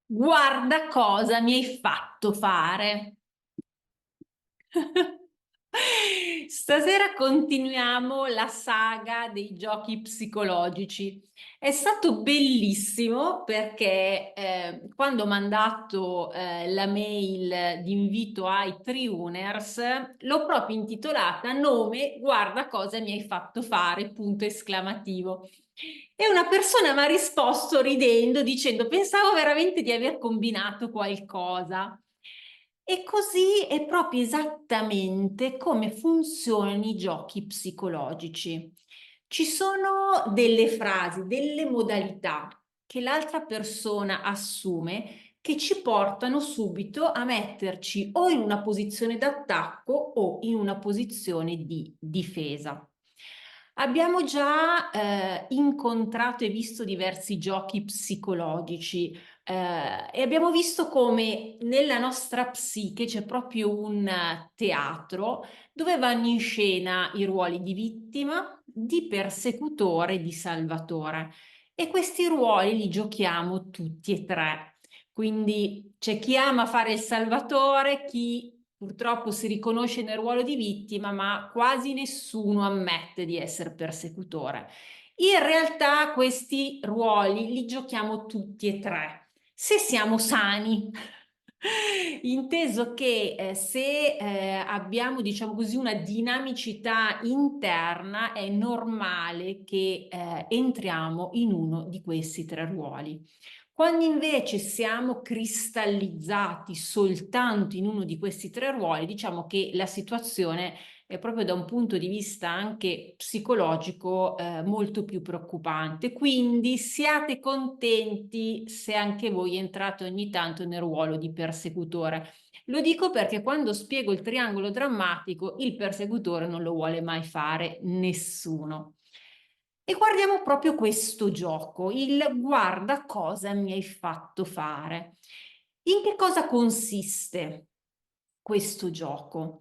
Guarda cosa mi hai fatto fare. Stasera continuiamo la saga dei giochi psicologici. È stato bellissimo perché quando ho mandato la mail di invito ai Triuners l'ho proprio intitolata Nome, guarda cosa mi hai fatto fare, punto esclamativo. E una persona mi ha risposto ridendo, dicendo: Pensavo veramente di aver combinato qualcosa. E così è proprio esattamente come funzionano i giochi psicologici. Ci sono delle frasi, delle modalità che l'altra persona assume che ci portano subito a metterci o in una posizione d'attacco o in una posizione di difesa. Abbiamo già incontrato e visto diversi giochi psicologici e abbiamo visto come nella nostra psiche c'è proprio un teatro dove vanno in scena i ruoli di vittima, di persecutore e di salvatore. E questi ruoli li giochiamo tutti e tre. Quindi c'è chi ama fare il salvatore, chi purtroppo si riconosce nel ruolo di vittima, ma quasi nessuno ammette di essere persecutore. In realtà questi ruoli li giochiamo tutti e tre, se siamo sani. Inteso che se abbiamo, diciamo così, una dinamicità interna, è normale che entriamo in uno di questi tre ruoli. Quando invece siamo cristallizzati soltanto in uno di questi tre ruoli, diciamo che la situazione è proprio da un punto di vista anche psicologico molto più preoccupante. Quindi siate contenti se anche voi entrate ogni tanto nel ruolo di persecutore. Lo dico perché quando spiego il triangolo drammatico, il persecutore non lo vuole mai fare nessuno. E guardiamo proprio questo gioco, il guarda cosa mi hai fatto fare. In che cosa consiste questo gioco?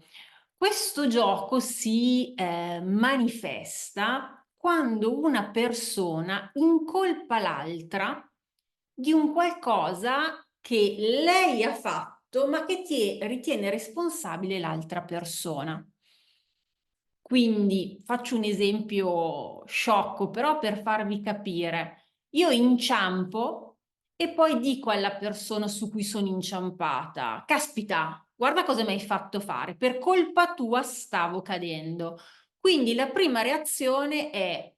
Questo gioco si manifesta quando una persona incolpa l'altra di un qualcosa che lei ha fatto, ma che ritiene responsabile l'altra persona. Quindi faccio un esempio sciocco, però per farvi capire, io inciampo e poi dico alla persona su cui sono inciampata, caspita, guarda cosa mi hai fatto fare, per colpa tua stavo cadendo. Quindi la prima reazione è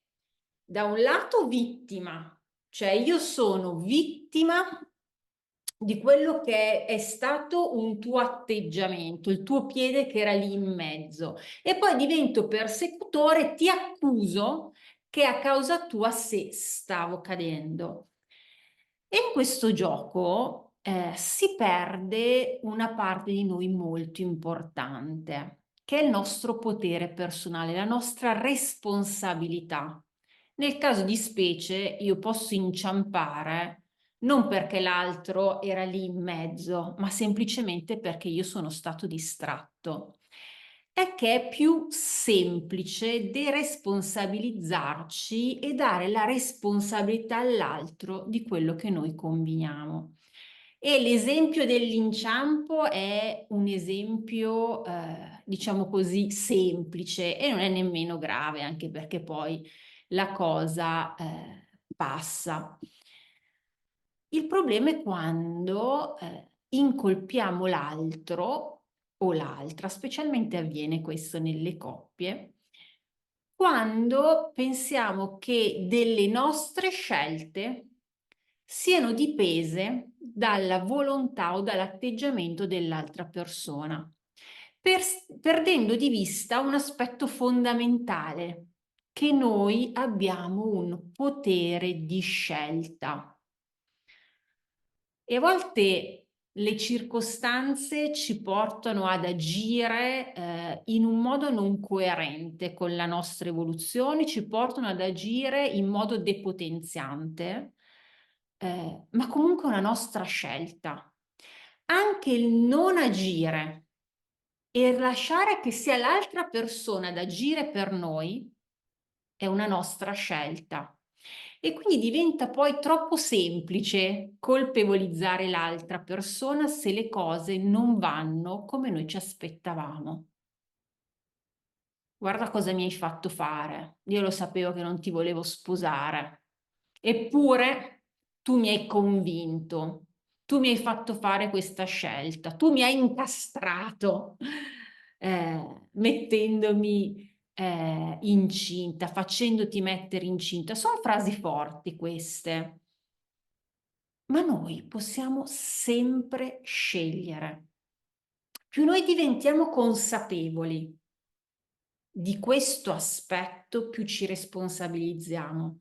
da un lato vittima, cioè io sono vittima di quello che è stato un tuo atteggiamento, il tuo piede che era lì in mezzo, e poi divento persecutore, ti accuso che a causa tua se stavo cadendo. E in questo gioco si perde una parte di noi molto importante, che è il nostro potere personale, la nostra responsabilità. Nel caso di specie, io posso inciampare non perché l'altro era lì in mezzo, ma semplicemente perché io sono stato distratto. È che è più semplice deresponsabilizzarci e dare la responsabilità all'altro di quello che noi combiniamo. E l'esempio dell'inciampo è un esempio, diciamo così, semplice e non è nemmeno grave, anche perché poi la cosa, passa. Il problema è quando incolpiamo l'altro o l'altra, specialmente avviene questo nelle coppie, quando pensiamo che delle nostre scelte siano dipese dalla volontà o dall'atteggiamento dell'altra persona, perdendo di vista un aspetto fondamentale, che noi abbiamo un potere di scelta. E a volte le circostanze ci portano ad agire in un modo non coerente con la nostra evoluzione, ci portano ad agire in modo depotenziante, ma comunque è una nostra scelta. Anche il non agire e lasciare che sia l'altra persona ad agire per noi è una nostra scelta. E quindi diventa poi troppo semplice colpevolizzare l'altra persona se le cose non vanno come noi ci aspettavamo. Guarda cosa mi hai fatto fare. Io lo sapevo che non ti volevo sposare. Eppure tu mi hai convinto, tu mi hai fatto fare questa scelta, tu mi hai incastrato, mettendomi incinta, facendoti mettere incinta. Sono frasi forti queste, ma noi possiamo sempre scegliere. Più noi diventiamo consapevoli di questo aspetto, più ci responsabilizziamo.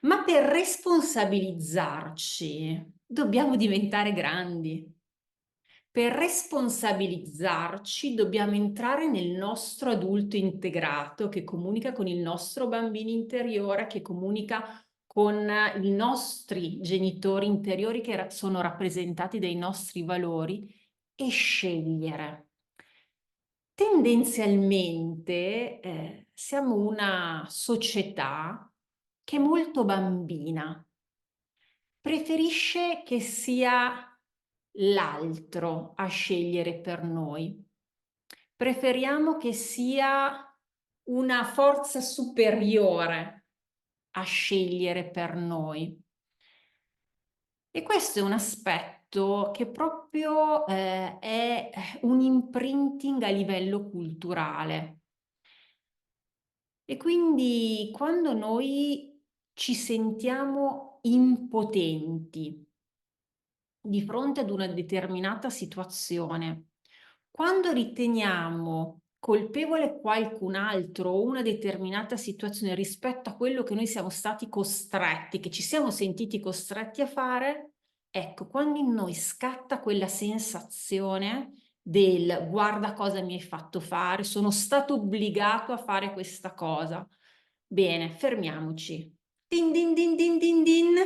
Ma per responsabilizzarci dobbiamo diventare grandi. Per responsabilizzarci dobbiamo entrare nel nostro adulto integrato che comunica con il nostro bambino interiore, che comunica con i nostri genitori interiori che sono rappresentati dai nostri valori e scegliere. Tendenzialmente siamo una società che è molto bambina, preferisce che sia l'altro a scegliere per noi. Preferiamo che sia una forza superiore a scegliere per noi. E questo è un aspetto che proprio è un imprinting a livello culturale. E quindi quando noi ci sentiamo impotenti di fronte ad una determinata situazione, quando riteniamo colpevole qualcun altro o una determinata situazione rispetto a quello che noi siamo stati costretti, che ci siamo sentiti costretti a fare, ecco, quando in noi scatta quella sensazione del guarda cosa mi hai fatto fare, sono stato obbligato a fare questa cosa. Bene, fermiamoci. Din din din din din din.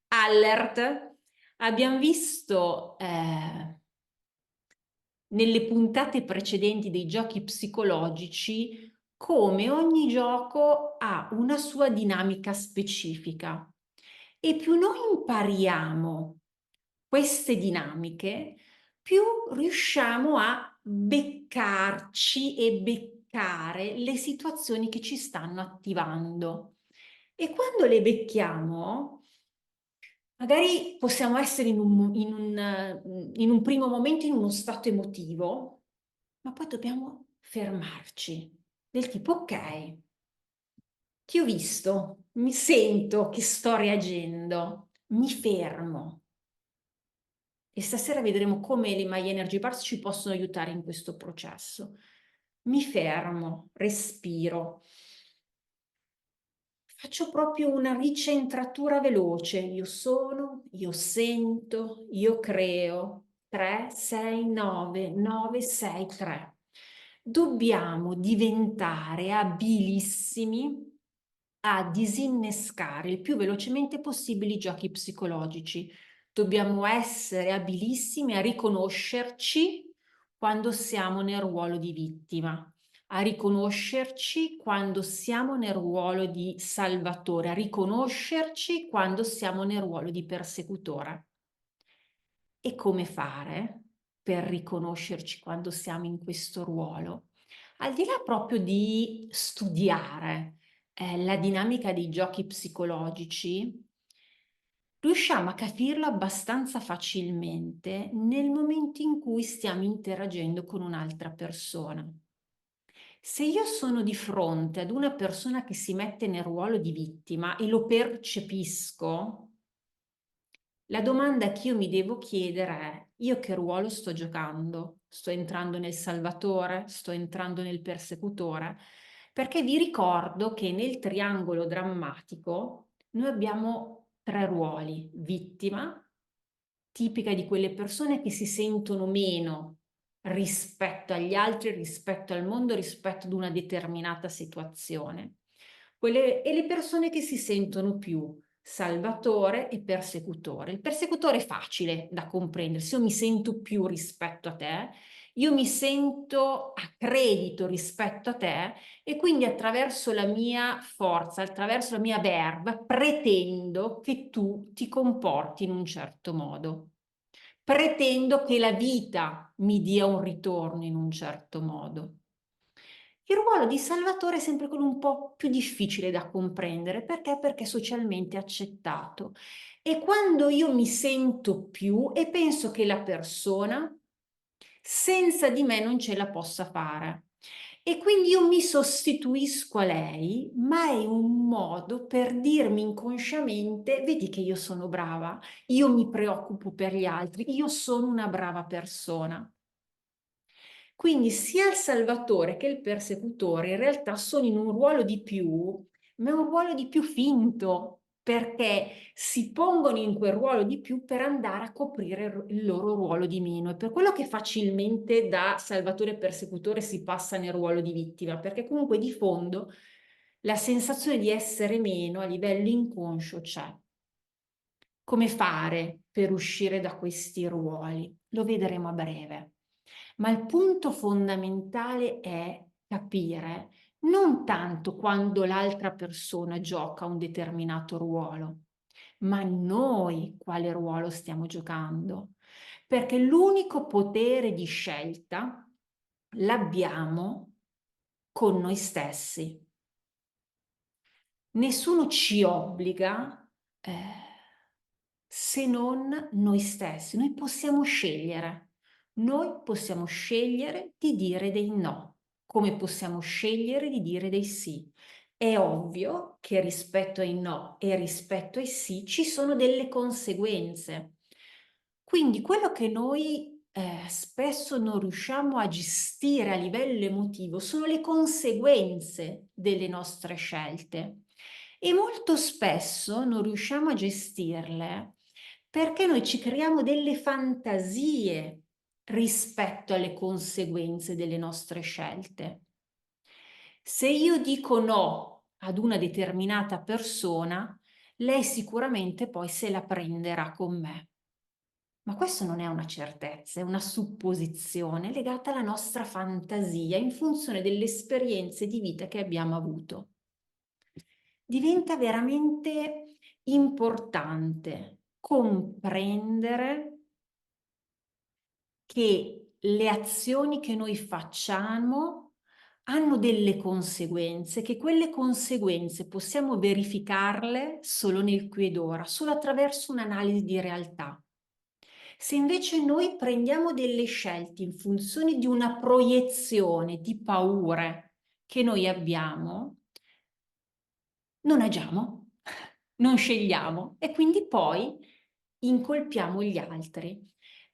Alert. Abbiamo visto nelle puntate precedenti dei giochi psicologici come ogni gioco ha una sua dinamica specifica e più noi impariamo queste dinamiche, più riusciamo a beccarci e beccare le situazioni che ci stanno attivando. E quando le becchiamo, magari possiamo essere in un primo momento in uno stato emotivo, ma poi dobbiamo fermarci, del tipo, ok, ti ho visto, mi sento che sto reagendo, mi fermo. E stasera vedremo come le My Energy Bars ci possono aiutare in questo processo. Mi fermo, respiro. Faccio proprio una ricentratura veloce. Io sono, io sento, io creo. 3, 6, 9, 9, 6, 3. Dobbiamo diventare abilissimi a disinnescare il più velocemente possibile i giochi psicologici. Dobbiamo essere abilissimi a riconoscerci quando siamo nel ruolo di vittima, a riconoscerci quando siamo nel ruolo di salvatore, a riconoscerci quando siamo nel ruolo di persecutore. E come fare per riconoscerci quando siamo in questo ruolo? Al di là proprio di studiare la dinamica dei giochi psicologici, riusciamo a capirlo abbastanza facilmente nel momento in cui stiamo interagendo con un'altra persona. Se io sono di fronte ad una persona che si mette nel ruolo di vittima e lo percepisco, la domanda che io mi devo chiedere è: io che ruolo sto giocando? Sto entrando nel salvatore? Sto entrando nel persecutore? Perché vi ricordo che nel triangolo drammatico noi abbiamo tre ruoli: vittima, tipica di quelle persone che si sentono meno rispetto agli altri, rispetto al mondo, rispetto ad una determinata situazione. E le persone che si sentono più salvatore e persecutore. Il persecutore è facile da comprendere, se io mi sento più rispetto a te io mi sento a credito rispetto a te e quindi attraverso la mia forza, attraverso la mia verba, pretendo che tu ti comporti in un certo modo. Pretendo che la vita mi dia un ritorno in un certo modo. Il ruolo di salvatore è sempre quello un po' più difficile da comprendere, perché? Perché è socialmente accettato. E quando io mi sento più e penso che la persona senza di me non ce la possa fare. E quindi io mi sostituisco a lei, ma è un modo per dirmi inconsciamente, vedi che io sono brava, io mi preoccupo per gli altri, io sono una brava persona. Quindi sia il salvatore che il persecutore in realtà sono in un ruolo di più, ma è un ruolo di più finto, perché si pongono in quel ruolo di più per andare a coprire il loro ruolo di meno. È per quello che facilmente da salvatore e persecutore si passa nel ruolo di vittima, perché comunque di fondo la sensazione di essere meno a livello inconscio c'è. Come fare per uscire da questi ruoli? Lo vedremo a breve. Ma il punto fondamentale è capire non tanto quando l'altra persona gioca un determinato ruolo, ma noi quale ruolo stiamo giocando. Perché l'unico potere di scelta l'abbiamo con noi stessi. Nessuno ci obbliga, se non noi stessi. Noi possiamo scegliere. Noi possiamo scegliere di dire dei no, come possiamo scegliere di dire dei sì. È ovvio che rispetto ai no e rispetto ai sì ci sono delle conseguenze. Quindi quello che noi spesso non riusciamo a gestire a livello emotivo sono le conseguenze delle nostre scelte e molto spesso non riusciamo a gestirle perché noi ci creiamo delle fantasie rispetto alle conseguenze delle nostre scelte. Se io dico no ad una determinata persona, lei sicuramente poi se la prenderà con me. Ma questo non è una certezza, è una supposizione legata alla nostra fantasia in funzione delle esperienze di vita che abbiamo avuto. Diventa veramente importante comprendere che le azioni che noi facciamo hanno delle conseguenze, che quelle conseguenze possiamo verificarle solo nel qui ed ora, solo attraverso un'analisi di realtà. Se invece noi prendiamo delle scelte in funzione di una proiezione di paure che noi abbiamo, non agiamo, non scegliamo e quindi poi incolpiamo gli altri.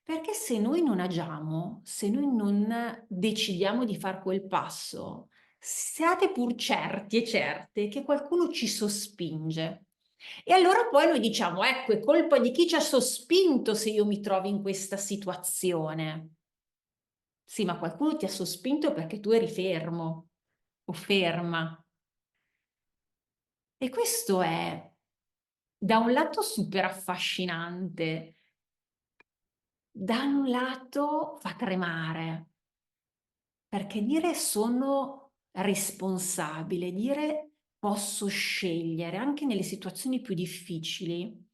Perché se noi non agiamo, se noi non decidiamo di fare quel passo, siate pur certi e certe che qualcuno ci sospinge. E allora poi noi diciamo, ecco, è colpa di chi ci ha sospinto se io mi trovo in questa situazione. Sì, ma qualcuno ti ha sospinto perché tu eri fermo o ferma. E questo è da un lato super affascinante, da un lato fa tremare, perché dire sono responsabile, dire posso scegliere anche nelle situazioni più difficili,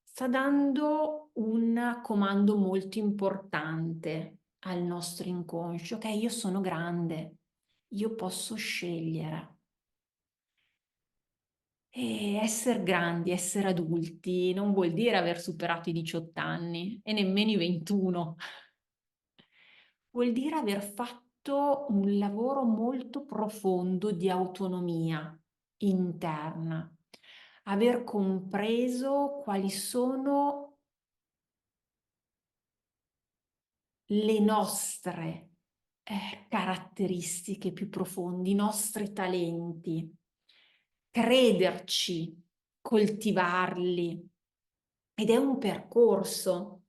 sta dando un comando molto importante al nostro inconscio, che io sono grande, io posso scegliere. E essere grandi, essere adulti, non vuol dire aver superato i 18 anni e nemmeno i 21. Vuol dire aver fatto un lavoro molto profondo di autonomia interna, aver compreso quali sono le nostre caratteristiche più profonde, i nostri talenti, crederci, coltivarli. Ed è un percorso.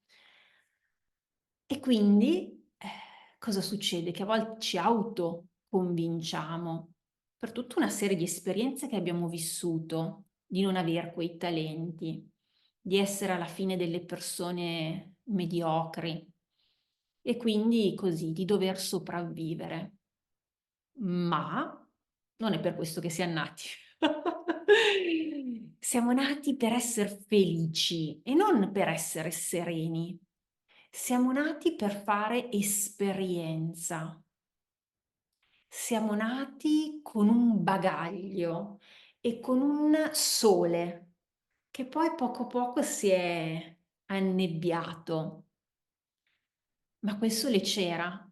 E quindi cosa succede? Che a volte ci autoconvinciamo per tutta una serie di esperienze che abbiamo vissuto, di non avere quei talenti, di essere alla fine delle persone mediocri. e quindi così di dover sopravvivere. Ma non è per questo che siamo nati. Siamo nati per essere felici e non per essere sereni. Siamo nati per fare esperienza. Siamo nati con un bagaglio e con un sole che poi poco a poco si è annebbiato, ma quel sole c'era.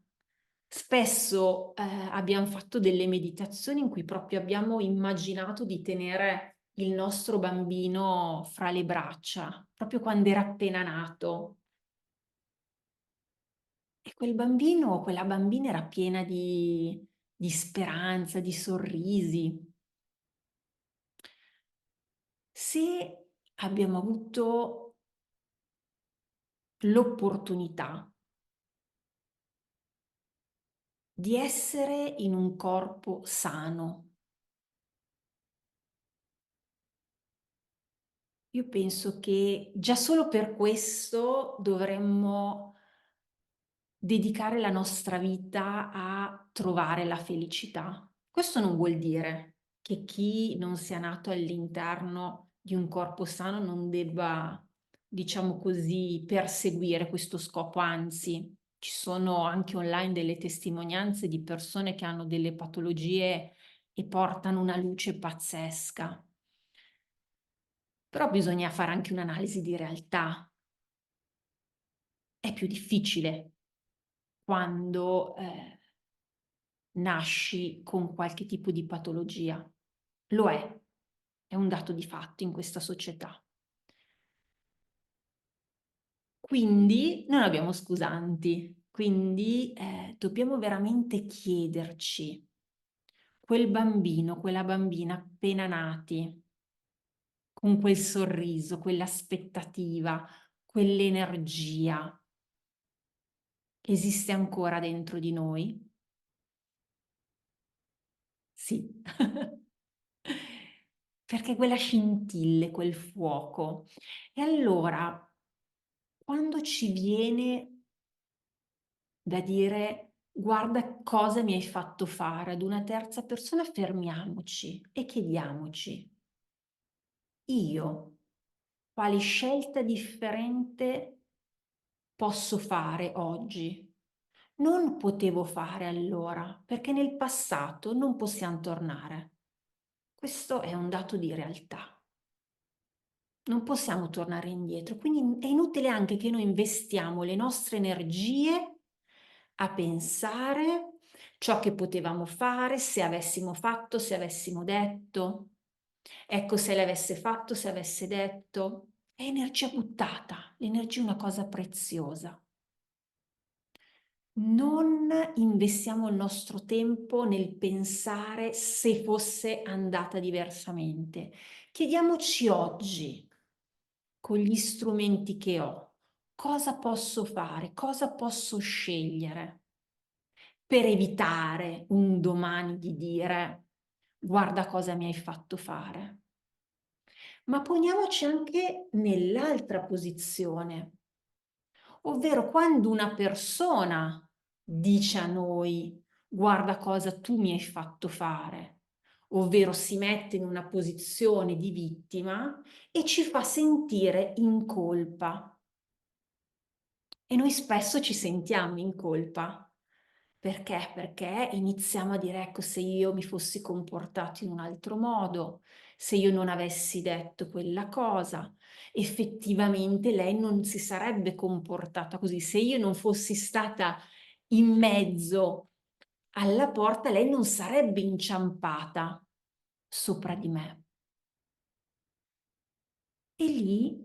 Spesso abbiamo fatto delle meditazioni in cui proprio abbiamo immaginato di tenere il nostro bambino fra le braccia, proprio quando era appena nato. E quel bambino o quella bambina era piena di speranza, di sorrisi. Se abbiamo avuto l'opportunità di essere in un corpo sano, io penso che già solo per questo dovremmo dedicare la nostra vita a trovare la felicità. Questo non vuol dire che chi non sia nato all'interno di un corpo sano non debba, diciamo così, perseguire questo scopo, anzi, ci sono anche online delle testimonianze di persone che hanno delle patologie e portano una luce pazzesca. Però bisogna fare anche un'analisi di realtà. È più difficile quando nasci con qualche tipo di patologia. Lo è un dato di fatto in questa società. Quindi non abbiamo scusanti, quindi dobbiamo veramente chiederci, quel bambino, quella bambina appena nati, con quel sorriso, quell'aspettativa, quell'energia, esiste ancora dentro di noi? Sì. Perché quella scintille, quel fuoco. E allora, quando ci viene da dire guarda cosa mi hai fatto fare ad una terza persona, fermiamoci e chiediamoci, io quale scelta differente posso fare oggi? Non potevo fare allora, perché nel passato non possiamo tornare. Questo è un dato di realtà. Non possiamo tornare indietro, quindi è inutile anche che noi investiamo le nostre energie a pensare ciò che potevamo fare, se avessimo fatto, se avessimo detto. Ecco, se l'avesse fatto, se avesse detto, è energia buttata, l'energia è una cosa preziosa. Non investiamo il nostro tempo nel pensare se fosse andata diversamente. Chiediamoci oggi, con gli strumenti che ho, cosa posso fare, cosa posso scegliere per evitare un domani di dire guarda cosa mi hai fatto fare. Ma poniamoci anche nell'altra posizione, ovvero quando una persona dice a noi guarda cosa tu mi hai fatto fare, ovvero si mette in una posizione di vittima e ci fa sentire in colpa. E noi spesso ci sentiamo in colpa. Perché? Perché iniziamo a dire, ecco, se io mi fossi comportato in un altro modo, se io non avessi detto quella cosa, effettivamente lei non si sarebbe comportata così. Se io non fossi stata in mezzo alla porta, lei non sarebbe inciampata sopra di me. E lì,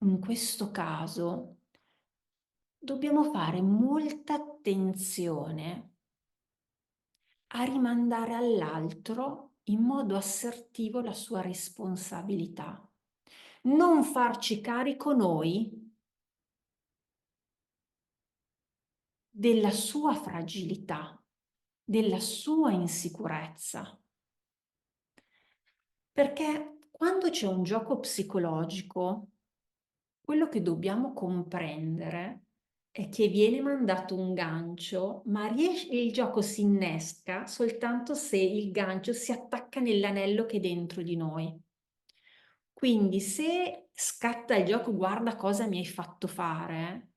in questo caso, dobbiamo fare molta attenzione a rimandare all'altro in modo assertivo la sua responsabilità. Non farci carico noi della sua fragilità, della sua insicurezza. Perché quando c'è un gioco psicologico, quello che dobbiamo comprendere è che viene mandato un gancio, ma il gioco si innesca soltanto se il gancio si attacca nell'anello che è dentro di noi. Quindi se scatta il gioco, guarda cosa mi hai fatto fare,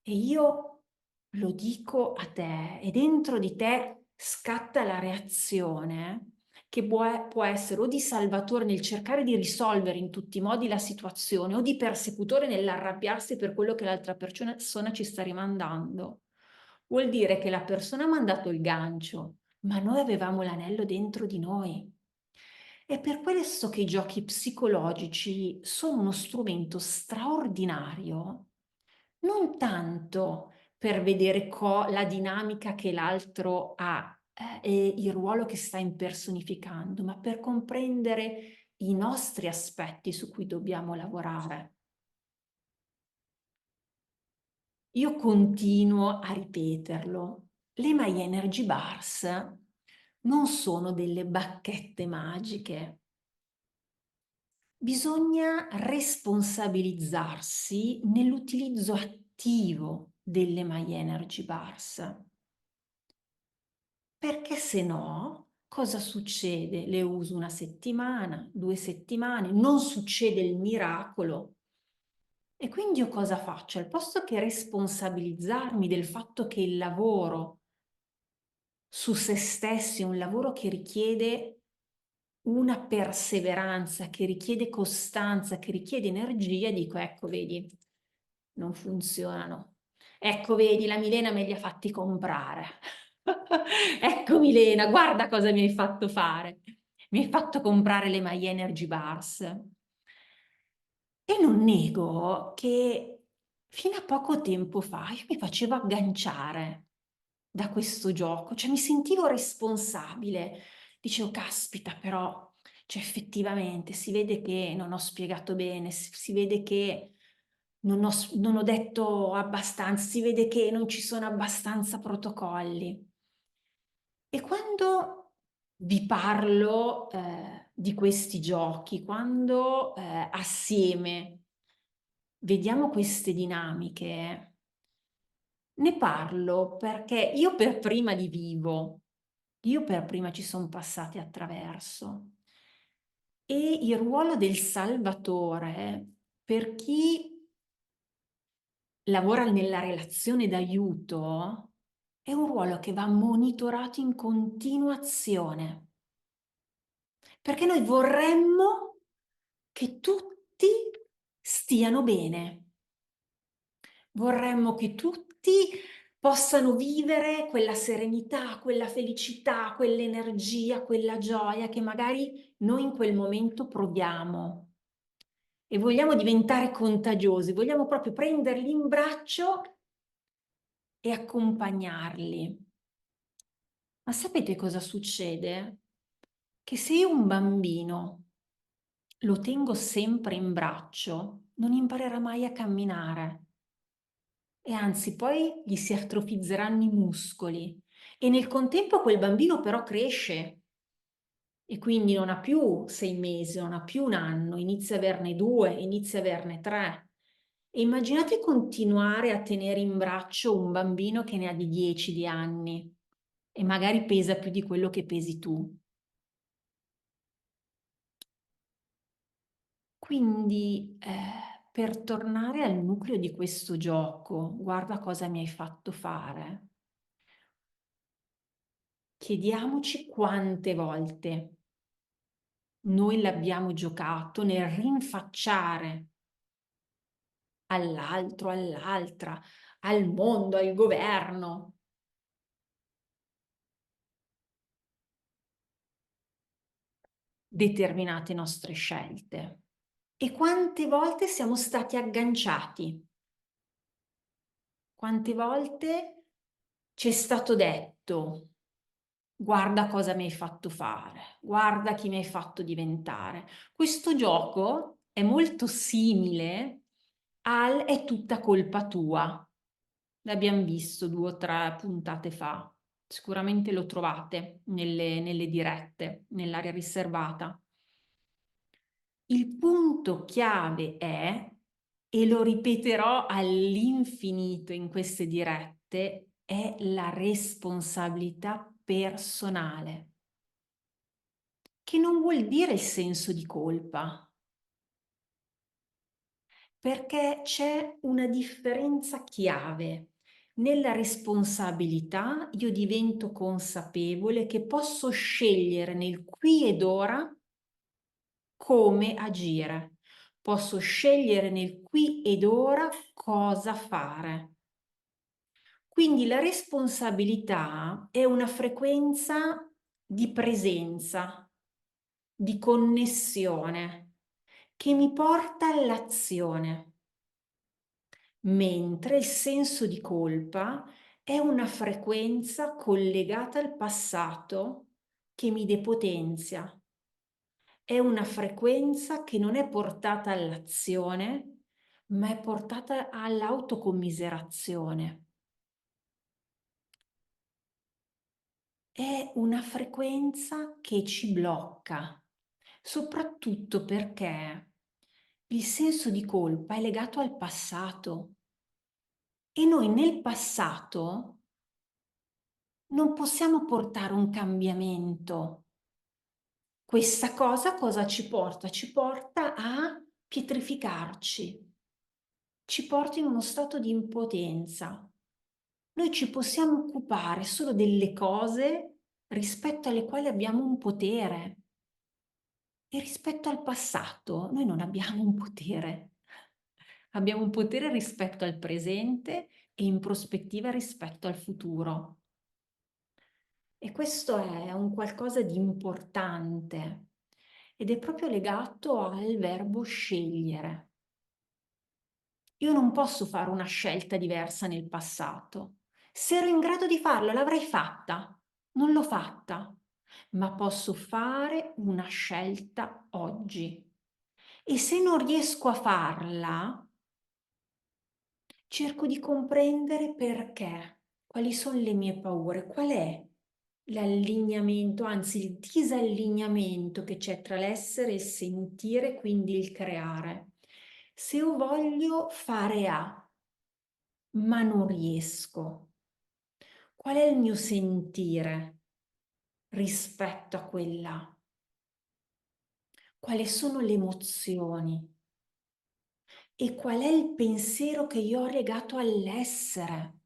e io lo dico a te, e dentro di te scatta la reazione che può essere o di salvatore nel cercare di risolvere in tutti i modi la situazione, o di persecutore nell'arrabbiarsi per quello che l'altra persona ci sta rimandando. Vuol dire che la persona ha mandato il gancio, ma noi avevamo l'anello dentro di noi. È per questo che i giochi psicologici sono uno strumento straordinario, non tanto per vedere la dinamica che l'altro ha e il ruolo che sta impersonificando, ma per comprendere i nostri aspetti su cui dobbiamo lavorare. Io continuo a ripeterlo. Le My Energy Bars non sono delle bacchette magiche. Bisogna responsabilizzarsi nell'utilizzo attivo delle My Energy Bars. Perché se no, cosa succede? Le uso una settimana, 2 settimane, non succede il miracolo. E quindi io cosa faccio? Al posto che responsabilizzarmi del fatto che il lavoro su se stessi è un lavoro che richiede una perseveranza, che richiede costanza, che richiede energia, dico, ecco, vedi, non funzionano. Ecco, vedi, la Milena me li ha fatti comprare. Ecco, Milena, guarda cosa mi hai fatto fare. Mi hai fatto comprare le My Energy Bars. E non nego che fino a poco tempo fa io mi facevo agganciare da questo gioco, cioè mi sentivo responsabile. Dicevo, caspita, però, cioè effettivamente si vede che non ho spiegato bene, si vede che non ho detto abbastanza, si vede che non ci sono abbastanza protocolli. E quando vi parlo di questi giochi, quando assieme vediamo queste dinamiche, ne parlo perché io per prima li vivo, io per prima ci sono passati attraverso. E il ruolo del salvatore per chi lavora nella relazione d'aiuto è un ruolo che va monitorato in continuazione, perché noi vorremmo che tutti stiano bene. Vorremmo che tutti possano vivere quella serenità, quella felicità, quell'energia, quella gioia che magari noi in quel momento proviamo. E vogliamo diventare contagiosi, vogliamo proprio prenderli in braccio e accompagnarli. Ma sapete cosa succede? Che se io un bambino lo tengo sempre in braccio, non imparerà mai a camminare. E anzi poi gli si atrofizzeranno i muscoli e nel contempo quel bambino però cresce e quindi non ha più 6 mesi, non ha più un anno, inizia a averne 2, inizia a averne 3. E immaginate continuare a tenere in braccio un bambino che ne ha di 10 di anni e magari pesa più di quello che pesi tu. Quindi, per tornare al nucleo di questo gioco, guarda cosa mi hai fatto fare. Chiediamoci quante volte noi l'abbiamo giocato nel rinfacciare all'altro, all'altra, al mondo, al governo, determinate nostre scelte. E quante volte siamo stati agganciati? Quante volte ci è stato detto, guarda cosa mi hai fatto fare, guarda chi mi hai fatto diventare. Questo gioco è molto simile al è tutta colpa tua. L'abbiamo visto 2 o 3 puntate fa. Sicuramente lo trovate nelle dirette, nell'area riservata. Il punto chiave è e lo ripeterò all'infinito in queste dirette, è la responsabilità personale, che non vuol dire il senso di colpa, perché c'è una differenza chiave. Nella responsabilità io divento consapevole che posso scegliere nel qui ed ora come agire. Posso scegliere nel qui ed ora cosa fare. Quindi la responsabilità è una frequenza di presenza, di connessione, che mi porta all'azione, mentre il senso di colpa è una frequenza collegata al passato che mi depotenzia. È una frequenza che non è portata all'azione, ma è portata all'autocommiserazione. È una frequenza che ci blocca, soprattutto perché il senso di colpa è legato al passato e noi nel passato non possiamo portare un cambiamento. Questa cosa ci porta? Ci porta a pietrificarci, ci porta in uno stato di impotenza. Noi ci possiamo occupare solo delle cose rispetto alle quali abbiamo un potere. E rispetto al passato noi non abbiamo un potere. Abbiamo un potere rispetto al presente e in prospettiva rispetto al futuro. E questo è un qualcosa di importante ed è proprio legato al verbo scegliere. Io non posso fare una scelta diversa nel passato. Se ero in grado di farlo, l'avrei fatta. Non l'ho fatta, ma posso fare una scelta oggi. E se non riesco a farla, cerco di comprendere perché, quali sono le mie paure, qual è l'allineamento, anzi il disallineamento che c'è tra l'essere e il sentire, quindi il creare. Se io voglio fare A, ma non riesco, qual è il mio sentire rispetto a quella? Quali sono le emozioni? E qual è il pensiero che io ho legato all'essere?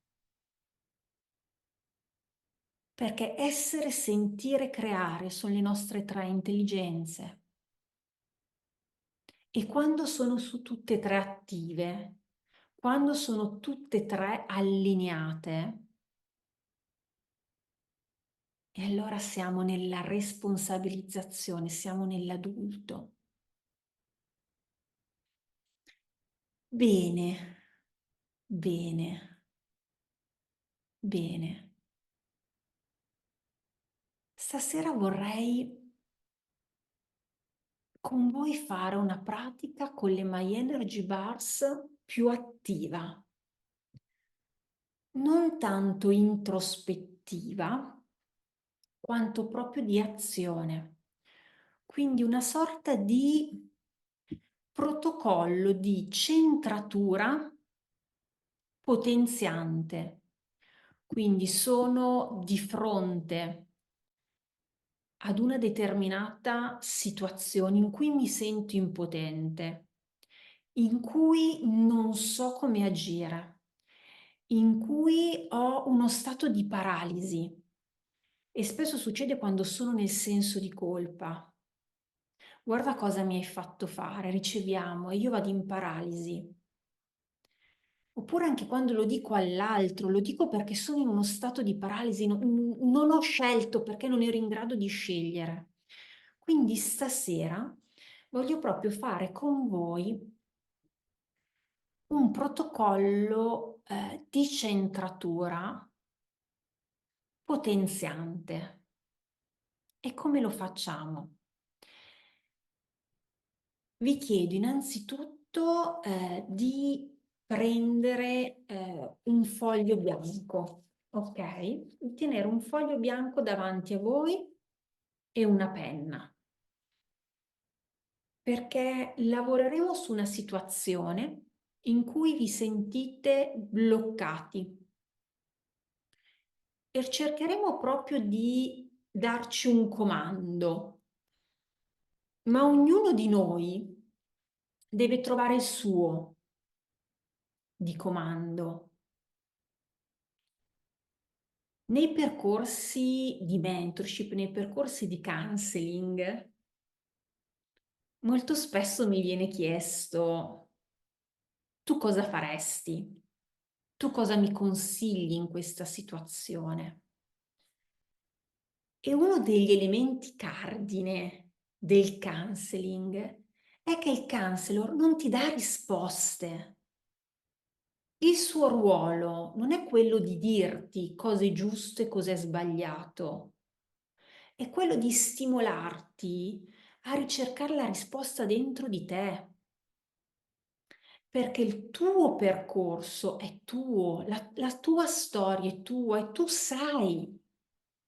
Perché essere, sentire, creare sono le nostre tre intelligenze. E quando sono su tutte e tre attive, quando sono tutte e tre allineate, e allora siamo nella responsabilizzazione, siamo nell'adulto. Bene, bene, bene. Stasera vorrei con voi fare una pratica con le My Energy Bars più attiva, non tanto introspettiva, quanto proprio di azione. Quindi una sorta di protocollo di centratura potenziante. Quindi sono di fronte ad una determinata situazione in cui mi sento impotente, in cui non so come agire, in cui ho uno stato di paralisi e spesso succede quando sono nel senso di colpa. Guarda cosa mi hai fatto fare, riceviamo e io vado in paralisi. Oppure anche quando lo dico all'altro, lo dico perché sono in uno stato di paralisi, non ho scelto perché non ero in grado di scegliere. Quindi stasera voglio proprio fare con voi un protocollo di centratura potenziante. E come lo facciamo? Vi chiedo innanzitutto di prendere un foglio bianco, ok? Di tenere un foglio bianco davanti a voi e una penna, perché lavoreremo su una situazione in cui vi sentite bloccati e cercheremo proprio di darci un comando, ma ognuno di noi deve trovare il suo di comando. Nei percorsi di mentorship, nei percorsi di counseling, molto spesso mi viene chiesto: tu cosa faresti? Tu cosa mi consigli in questa situazione? E uno degli elementi cardine del counseling è che il counselor non ti dà risposte. Il suo ruolo non è quello di dirti cosa è giusto e cosa è sbagliato, è quello di stimolarti a ricercare la risposta dentro di te, perché il tuo percorso è tuo, la tua storia è tua e tu sai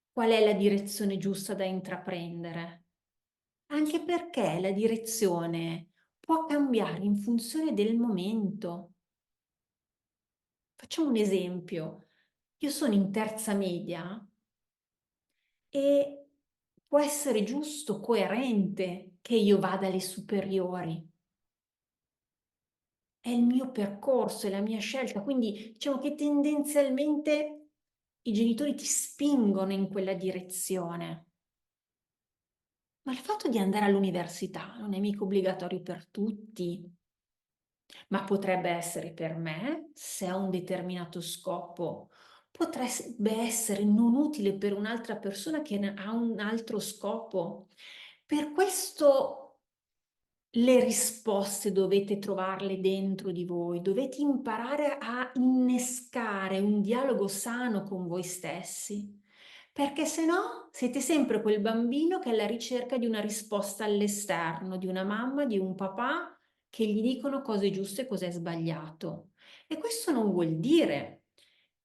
qual è la direzione giusta da intraprendere, anche perché la direzione può cambiare in funzione del momento. Facciamo un esempio. Io sono in terza media e può essere giusto, coerente che io vada alle superiori. È il mio percorso, è la mia scelta, quindi diciamo che tendenzialmente i genitori ti spingono in quella direzione. Ma il fatto di andare all'università non è mica obbligatorio per tutti, ma potrebbe essere per me se ha un determinato scopo. Potrebbe essere non utile per un'altra persona che ha un altro scopo. Per questo le risposte dovete trovarle dentro di voi, dovete imparare a innescare un dialogo sano con voi stessi, perché se no siete sempre quel bambino che è alla ricerca di una risposta all'esterno, di una mamma, di un papà che gli dicono cosa è giusto e cosa è sbagliato. E questo non vuol dire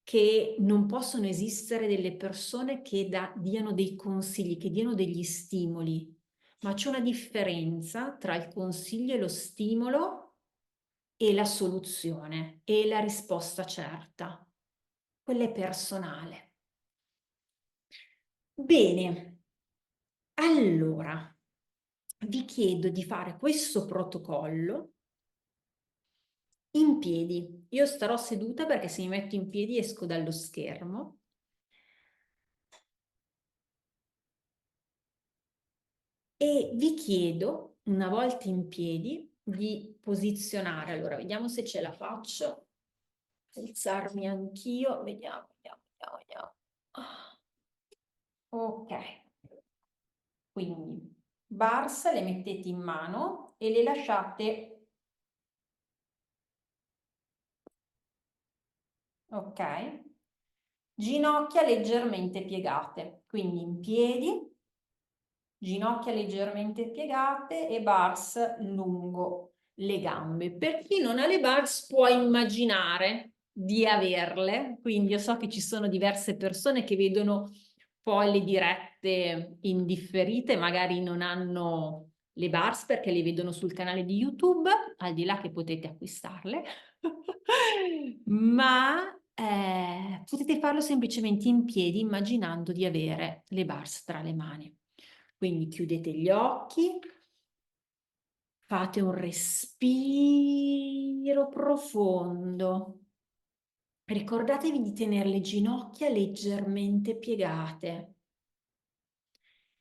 che non possono esistere delle persone che diano dei consigli, che diano degli stimoli, ma c'è una differenza tra il consiglio e lo stimolo e la soluzione e la risposta certa. Quella è personale. Bene, allora vi chiedo di fare questo protocollo in piedi. Io starò seduta perché se mi metto in piedi esco dallo schermo. E vi chiedo, una volta in piedi, di posizionare. Allora, vediamo se ce la faccio. Alzarmi anch'io. Vediamo, vediamo, vediamo, vediamo. Ah, ok. Quindi, bars le mettete in mano e le lasciate, ok? Ginocchia leggermente piegate, quindi in piedi, ginocchia leggermente piegate e bars lungo le gambe. Per chi non ha le bars può immaginare di averle, quindi io so che ci sono diverse persone che vedono poi le dirette indifferite, magari non hanno le bars perché le vedono sul canale di YouTube, al di là che potete acquistarle, ma potete farlo semplicemente in piedi immaginando di avere le bars tra le mani. Quindi chiudete gli occhi, fate un respiro profondo. Ricordatevi di tenere le ginocchia leggermente piegate.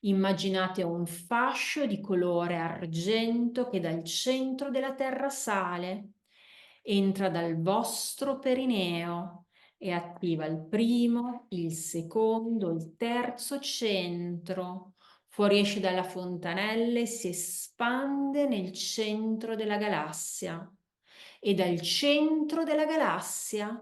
Immaginate un fascio di colore argento che dal centro della terra sale, entra dal vostro perineo e attiva il primo, il secondo, il terzo centro. Fuoriesce dalla fontanella e si espande nel centro della galassia. E dal centro della galassia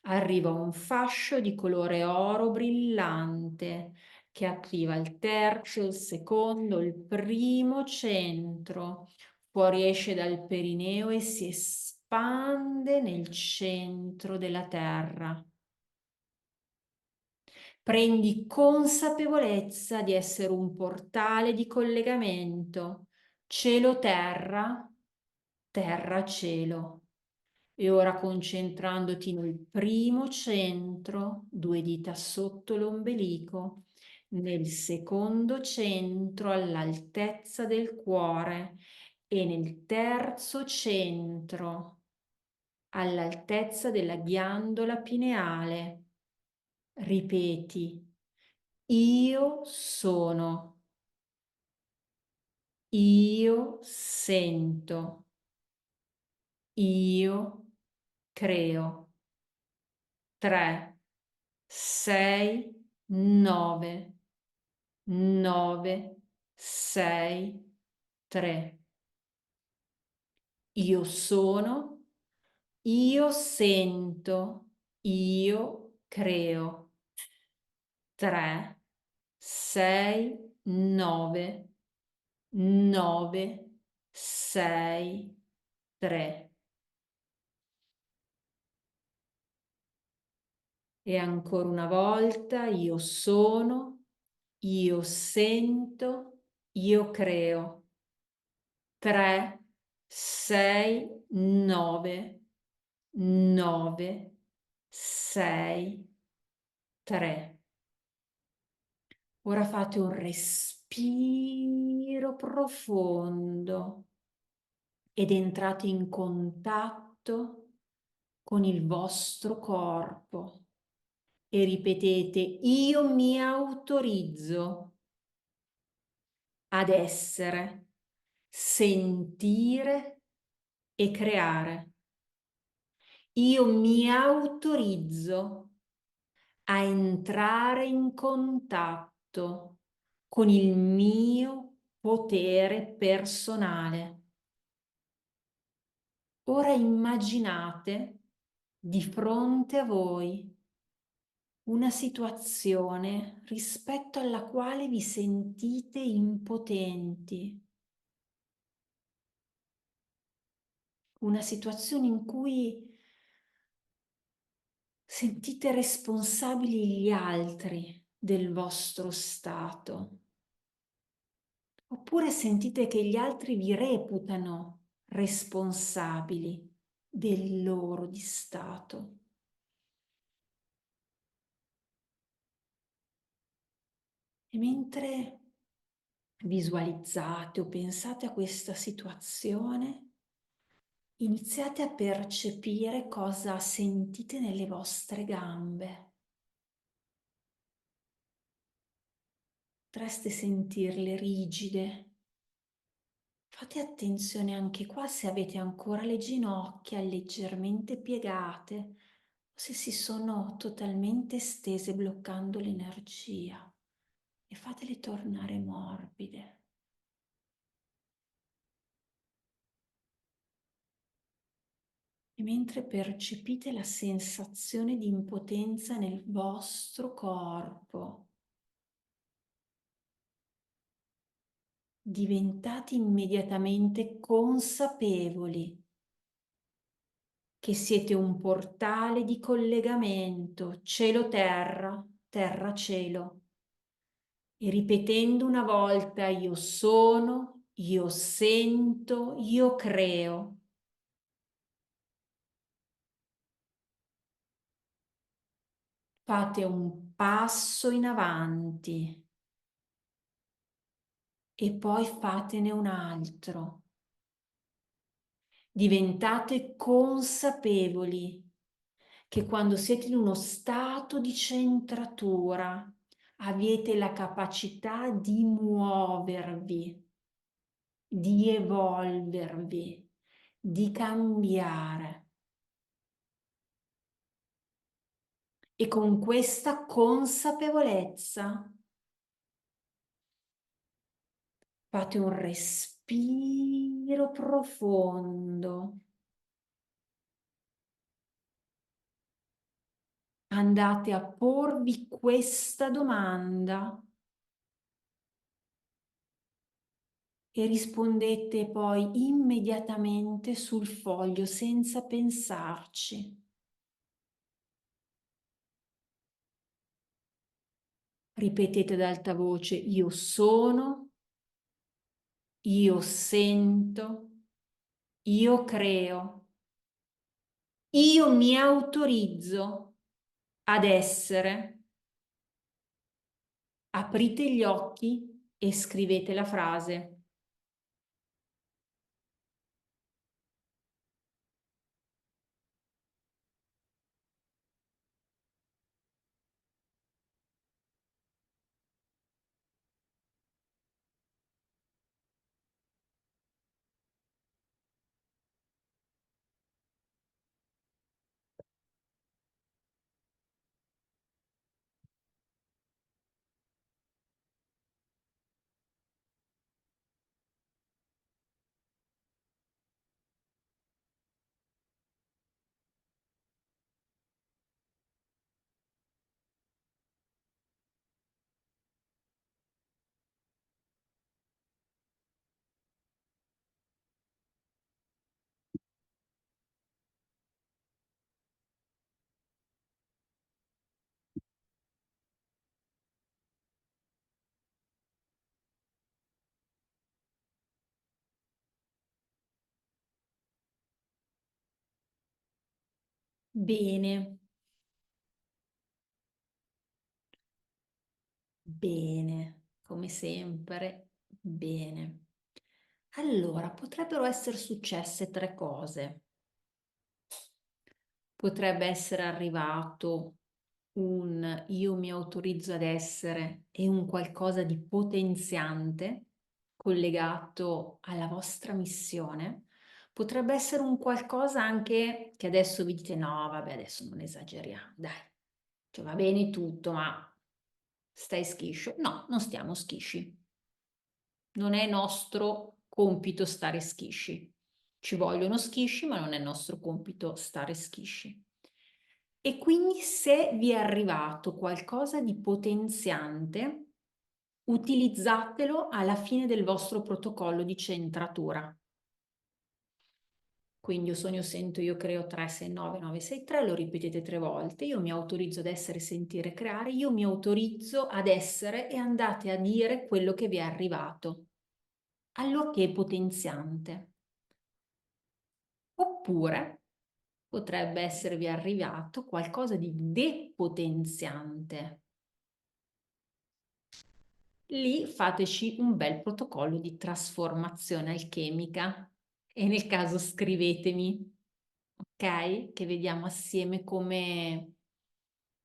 arriva un fascio di colore oro brillante che attiva il terzo, il secondo, il primo centro. Fuoriesce dal perineo e si espande nel centro della terra. Prendi consapevolezza di essere un portale di collegamento cielo-terra, terra-cielo. E ora concentrandoti nel primo centro, due dita sotto l'ombelico, nel secondo centro all'altezza del cuore e nel terzo centro all'altezza della ghiandola pineale. Ripeti, io sono, io sento, io creo. 3, 6, 9, 9, 6, 3. Io sono, io sento, io creo. 3, 6, 9, 9, 6, 3. E ancora una volta, io sono, io sento, io creo. 3, 6, 9, 9, 6, 3. Ora fate un respiro profondo ed entrate in contatto con il vostro corpo e ripetete: io mi autorizzo ad essere, sentire e creare. Io mi autorizzo a entrare in contatto con il mio potere personale. Ora immaginate di fronte a voi una situazione rispetto alla quale vi sentite impotenti, una situazione in cui sentite responsabili gli altri del vostro stato, oppure sentite che gli altri vi reputano responsabili del loro di stato. E mentre visualizzate o pensate a questa situazione, iniziate a percepire cosa sentite nelle vostre gambe. Potreste sentirle rigide. Fate attenzione anche qua se avete ancora le ginocchia leggermente piegate o se si sono totalmente stese bloccando l'energia e fatele tornare morbide. E mentre percepite la sensazione di impotenza nel vostro corpo, diventate immediatamente consapevoli che siete un portale di collegamento cielo-terra, terra-cielo. E ripetendo una volta io sono, io sento, io creo. Fate un passo in avanti e poi fatene un altro. Diventate consapevoli che quando siete in uno stato di centratura avete la capacità di muovervi, di evolvervi, di cambiare. E con questa consapevolezza fate un respiro profondo. Andate a porvi questa domanda e rispondete poi immediatamente sul foglio senza pensarci. Ripetete ad alta voce: io sono, io sento, io creo. Io mi autorizzo ad essere, aprite gli occhi e scrivete la frase. Bene, bene, come sempre, bene. Allora, potrebbero essere successe tre cose. Potrebbe essere arrivato un io mi autorizzo ad essere e un qualcosa di potenziante collegato alla vostra missione. Potrebbe essere un qualcosa anche che adesso vi dite no, vabbè, adesso non esageriamo, dai, cioè va bene tutto, ma stai schiscio. No, non stiamo schisci. Non è nostro compito stare schisci. Ci vogliono schisci, ma non è nostro compito stare schisci. E quindi se vi è arrivato qualcosa di potenziante, utilizzatelo alla fine del vostro protocollo di centratura. Quindi io sogno, sento, io creo 3, 6, 9, 9, 6, 3, lo ripetete 3 volte, io mi autorizzo ad essere, sentire, creare, io mi autorizzo ad essere e andate a dire quello che vi è arrivato, allorché è potenziante. Oppure potrebbe esservi arrivato qualcosa di depotenziante. Lì fateci un bel protocollo di trasformazione alchemica e nel caso scrivetemi, ok? Che vediamo assieme come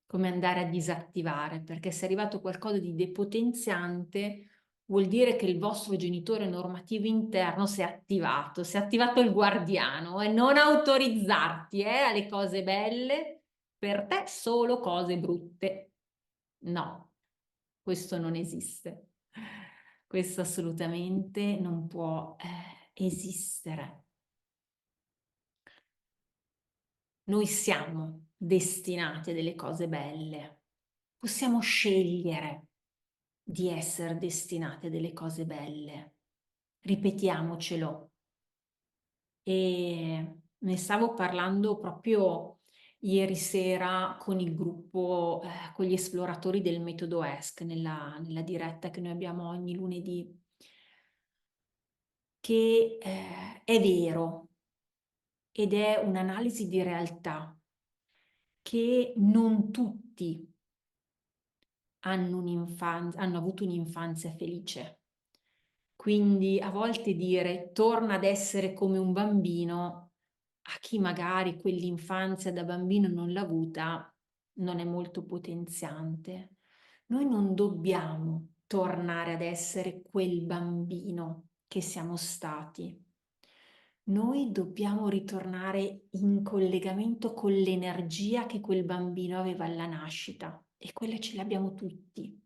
andare a disattivare, perché se è arrivato qualcosa di depotenziante vuol dire che il vostro genitore normativo interno si è attivato il guardiano e non autorizzarti alle cose belle, per te solo cose brutte. No, questo non esiste. Questo assolutamente non può esistere. Noi siamo destinati a delle cose belle. Possiamo scegliere di essere destinati a delle cose belle. Ripetiamocelo. E ne stavo parlando proprio ieri sera con il gruppo, con gli esploratori del metodo ESC nella diretta che noi abbiamo ogni lunedì, che è vero ed è un'analisi di realtà che non tutti hanno avuto un'infanzia felice. Quindi a volte dire torna ad essere come un bambino, a chi magari quell'infanzia da bambino non l'ha avuta, non è molto potenziante. Noi non dobbiamo tornare ad essere quel bambino che siamo stati. Noi dobbiamo ritornare in collegamento con l'energia che quel bambino aveva alla nascita e quella ce l'abbiamo tutti.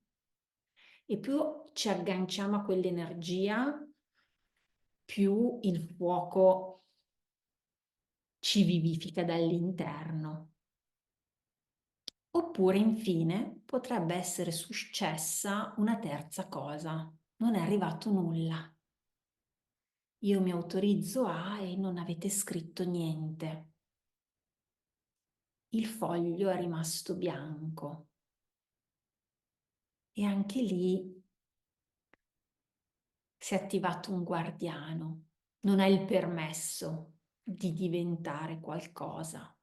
E più ci agganciamo a quell'energia, più il fuoco ci vivifica dall'interno. Oppure, infine, potrebbe essere successa una terza cosa. Non è arrivato nulla. Io mi autorizzo a e non avete scritto niente. Il foglio è rimasto bianco. E anche lì si è attivato un guardiano. Non ha il permesso di diventare qualcosa.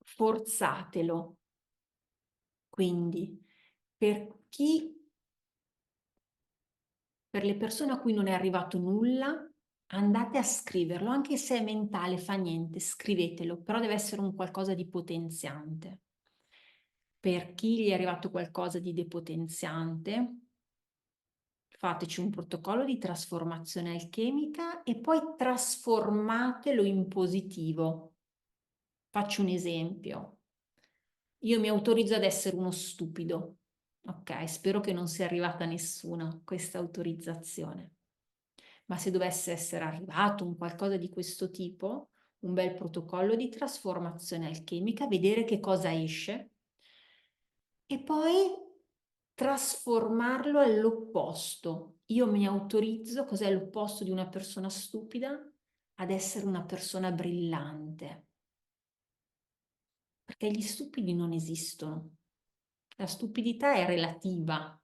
forzatelo. Quindi per le persone a cui non è arrivato nulla, andate a scriverlo, anche se è mentale, fa niente, scrivetelo, però deve essere un qualcosa di potenziante. Per chi gli è arrivato qualcosa di depotenziante, fateci un protocollo di trasformazione alchemica e poi trasformatelo in positivo. Faccio un esempio. Io mi autorizzo ad essere uno stupido. Ok, spero che non sia arrivata a nessuno questa autorizzazione. Ma se dovesse essere arrivato un qualcosa di questo tipo, un bel protocollo di trasformazione alchemica, vedere che cosa esce e poi trasformarlo all'opposto. Io mi autorizzo, cos'è l'opposto di una persona stupida? Ad essere una persona brillante. Perché gli stupidi non esistono. La stupidità è relativa.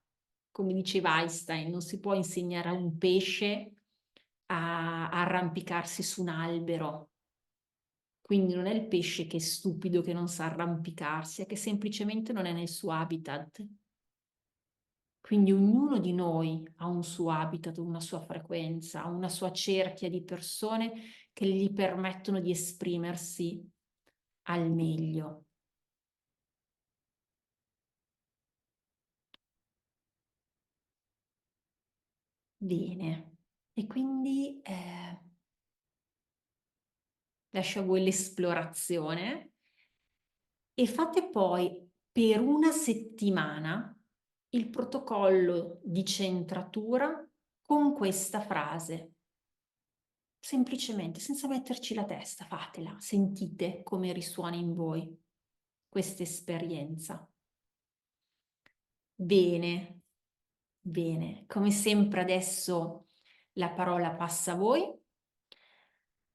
Come diceva Einstein, non si può insegnare a un pesce a arrampicarsi su un albero. Quindi non è il pesce che è stupido, che non sa arrampicarsi, è che semplicemente non è nel suo habitat. Quindi ognuno di noi ha un suo habitat, una sua frequenza, una sua cerchia di persone che gli permettono di esprimersi al meglio. Bene. E quindi lascio a voi l'esplorazione e fate poi per una settimana il protocollo di centratura con questa frase. Semplicemente, senza metterci la testa, fatela, sentite come risuona in voi questa esperienza. Bene, bene. Come sempre adesso la parola passa a voi.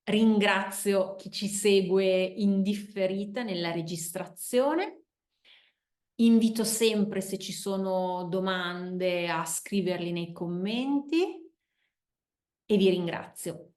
Ringrazio chi ci segue in differita nella registrazione. Invito sempre, se ci sono domande, a scriverli nei commenti e vi ringrazio.